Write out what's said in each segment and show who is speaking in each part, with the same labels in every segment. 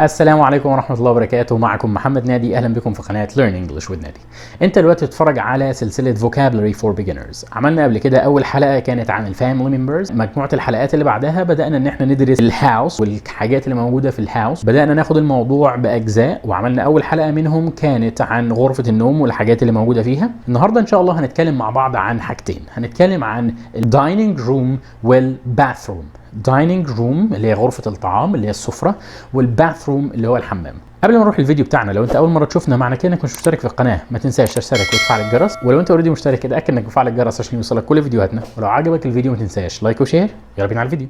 Speaker 1: السلام عليكم ورحمة الله وبركاته. معكم محمد نادي. أهلا بكم في قناة Learn English with نادي. أنت دلوقتي بتتفرج على سلسلة Vocabulary for Beginners. عملنا قبل كده أول حلقة كانت عن الفاميلي ممبرز. مجموعة الحلقات اللي بعدها بدأنا إن احنا ندرس الهاوس والحاجات اللي موجودة في الهاوس. بدأنا ناخد الموضوع بأجزاء، وعملنا أول حلقة منهم كانت عن غرفة النوم والحاجات اللي موجودة فيها. النهاردة إن شاء الله هنتكلم مع بعض عن حاجتين. هنتكلم عن الدايننج روم والباثروم. دايننج روم اللي هي غرفة الطعام اللي هي السفرة، والباثروم اللي هو الحمام. قبل ما نروح الفيديو بتاعنا، لو انت اول مره تشوفنا معنى كده انك مش مشترك في القناه، ما تنساش تشترك وتفعل الجرس، ولو انت اوريدي مشترك اتاكد انك بتفعل الجرس عشان يوصلك كل فيديوهاتنا، ولو عجبك الفيديو ما تنساش لايك وشير. يلا بينا على الفيديو.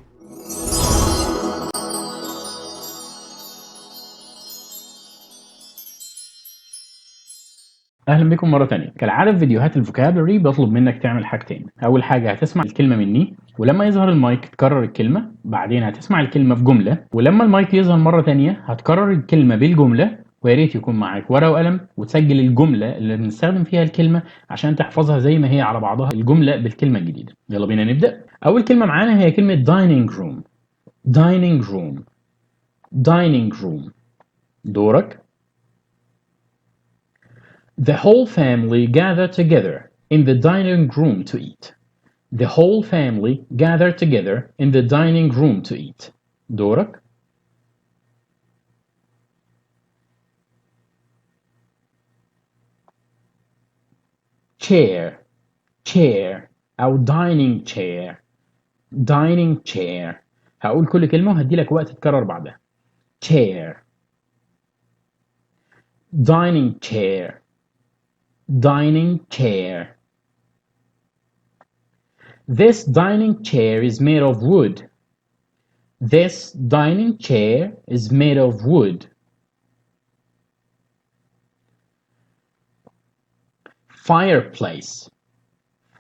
Speaker 1: اهلا بكم مره ثانيه. كالعاده في فيديوهات الفوكابلري بطلب منك تعمل حاجتين. اول حاجه هتسمع الكلمه مني، ولما يظهر المايك تكرر الكلمه. بعدين هتسمع الكلمه في جمله، ولما المايك يظهر مره ثانيه هتكرر الكلمه بالجمله. ويا ريت يكون معاك ورقه وقلم وتسجل الجمله اللي بنستخدم فيها الكلمه عشان تحفظها زي ما هي على بعضها الجمله بالكلمه الجديده. يلا بينا نبدا. اول كلمه معانا هي كلمه dining room. dining room. dining room. دورك. The whole family gathered together in the dining room to eat. The whole family gathered together in the dining room to eat. دورك. Chair. chair أو dining chair. dining chair. هقول كل كلمة وهدي لك وقت تكرر بعدها. chair. dining chair. dining chair. This dining chair is made of wood. This dining chair is made of wood. Fireplace.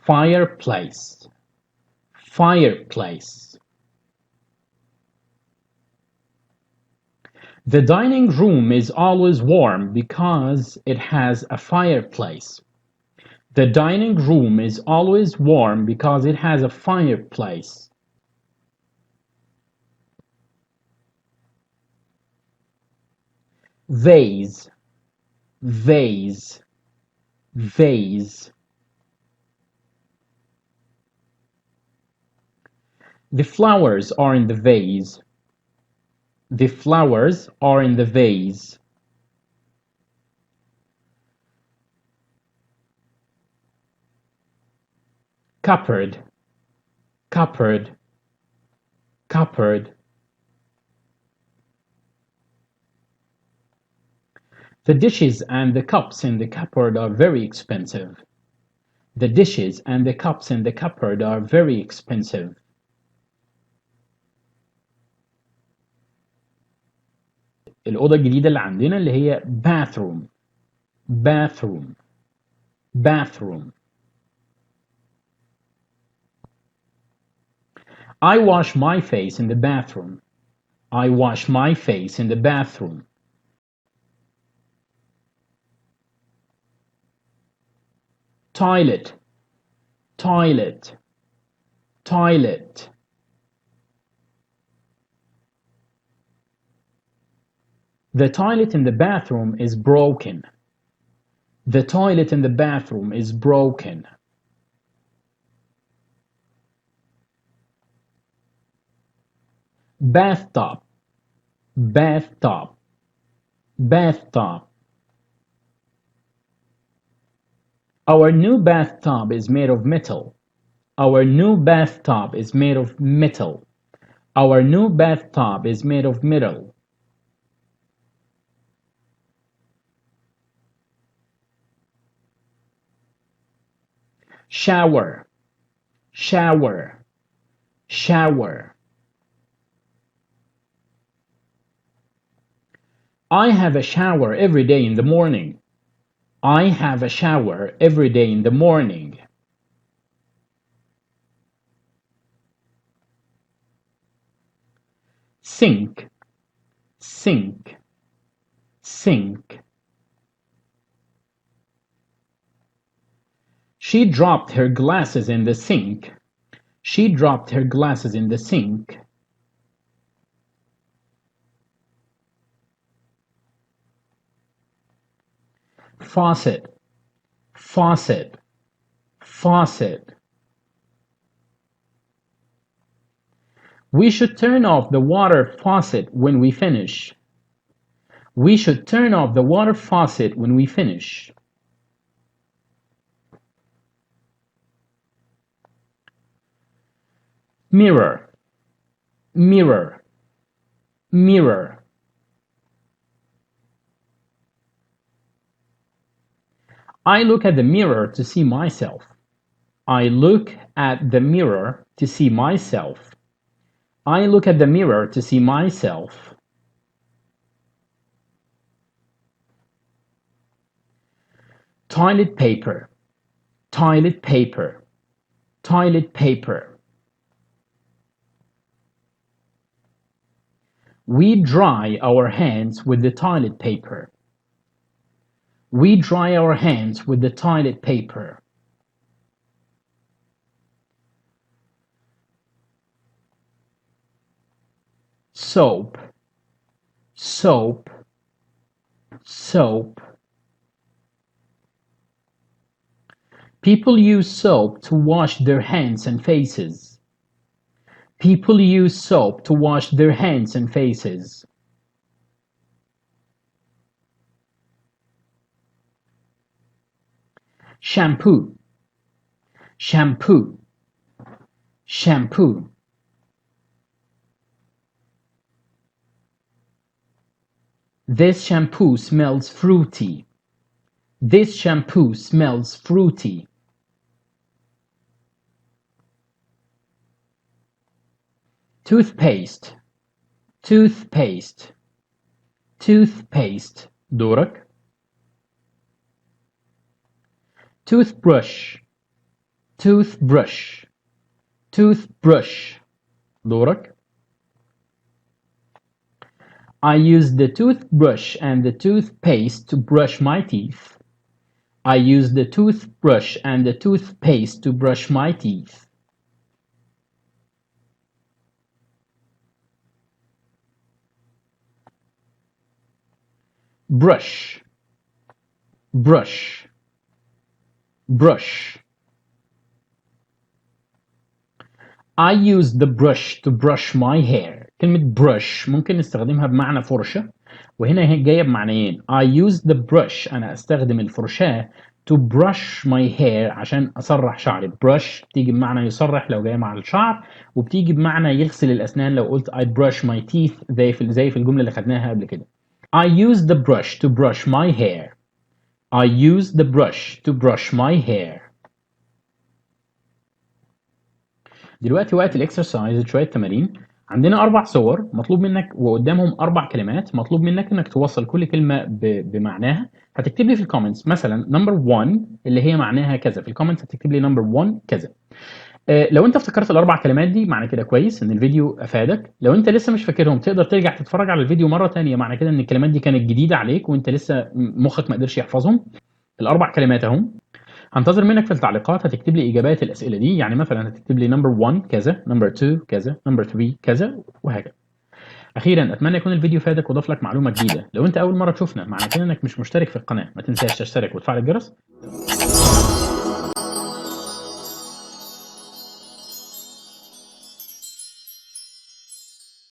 Speaker 1: fireplace. fireplace. The dining room is always warm because it has a fireplace. The dining room is always warm because it has a fireplace. Vase. vase. vase. The flowers are in the vase. The flowers are in the vase. Cupboard. cupboard. cupboard. The dishes and the cups in the cupboard are very expensive. The dishes and the cups in the cupboard are very expensive. الأوضة الجديدة اللي عندنا اللي هي bathroom. bathroom. bathroom. I wash my face in the bathroom. I wash my face in the bathroom. Toilet. toilet. toilet. The toilet in the bathroom is broken. The toilet in the bathroom is broken. Bathtub. bathtub. bathtub. Our new bathtub is made of metal. Our new bathtub is made of metal. Our new bathtub is made of metal. Shower. shower. shower. I have a shower every day in the morning. I have a shower every day in the morning. Sink. sink. sink. She dropped her glasses in the sink. She dropped her glasses in the sink. faucet, faucet, faucet. We should turn off the water faucet when we finish. We should turn off the water faucet when we finish. Mirror, mirror, mirror. I look at the mirror to see myself. I look at the mirror to see myself. I look at the mirror to see myself. Toilet paper, toilet paper, toilet paper. We dry our hands with the toilet paper. We dry our hands with the toilet paper. Soap, soap, soap. People use soap to wash their hands and faces. People use soap to wash their hands and faces. Shampoo, shampoo, shampoo. This shampoo smells fruity. This shampoo smells fruity. Toothpaste, toothpaste, toothpaste. دورك. Toothbrush, toothbrush, toothbrush. دورك. I use the toothbrush and the toothpaste to brush my teeth. I use the toothbrush and the toothpaste to brush my teeth. Brush, brush, brush. I use the brush to brush my hair. كلمة brush ممكن نستخدمها بمعنى فرشة، وهنا هي جاية بمعنيين. I use the brush، أنا أستخدم الفرشاة to brush my hair عشان أسرح شعري. brush بتيجي بمعنى يسرح لو جاية مع الشعر، وبتيجي بمعنى يغسل الأسنان لو قلت I brush my teeth زي في الجملة اللي خدناها قبل كده. I use the brush to brush my hair. I use the brush to brush my hair. دلوقتي وقت الاكسرسايز، شوية تمارين. عندنا 4 صور مطلوب منك وقدامهم 4 كلمات مطلوب منك انك توصل كل كلمة بمعناها. هتكتب لي في الكومنتس مثلا نمبر 1 اللي هي معناها كذا، في الكومنتس هتكتب لي نمبر 1 كذا. لو انت افتكرت ال4 كلمات دي معنى كده كويس ان الفيديو افادك. لو انت لسه مش فاكرهم تقدر ترجع تتفرج على الفيديو مرة تانية، معنى كده ان الكلمات دي كانت جديدة عليك وانت لسه مخك ما قدرش يحفظهم. ال4 كلمات اهم. هنتظر منك في التعليقات هتكتب لي اجابات الاسئله دي، يعني مثلا هتكتب لي نمبر 1 كذا، نمبر 2 كذا، نمبر 3 كذا، وهكذا. اخيرا اتمنى يكون الفيديو فادك وضاف لك معلومه جديده. لو انت اول مره تشوفنا معنى كده انك مش مشترك في القناه، ما تنساش تشترك وتفعل الجرس.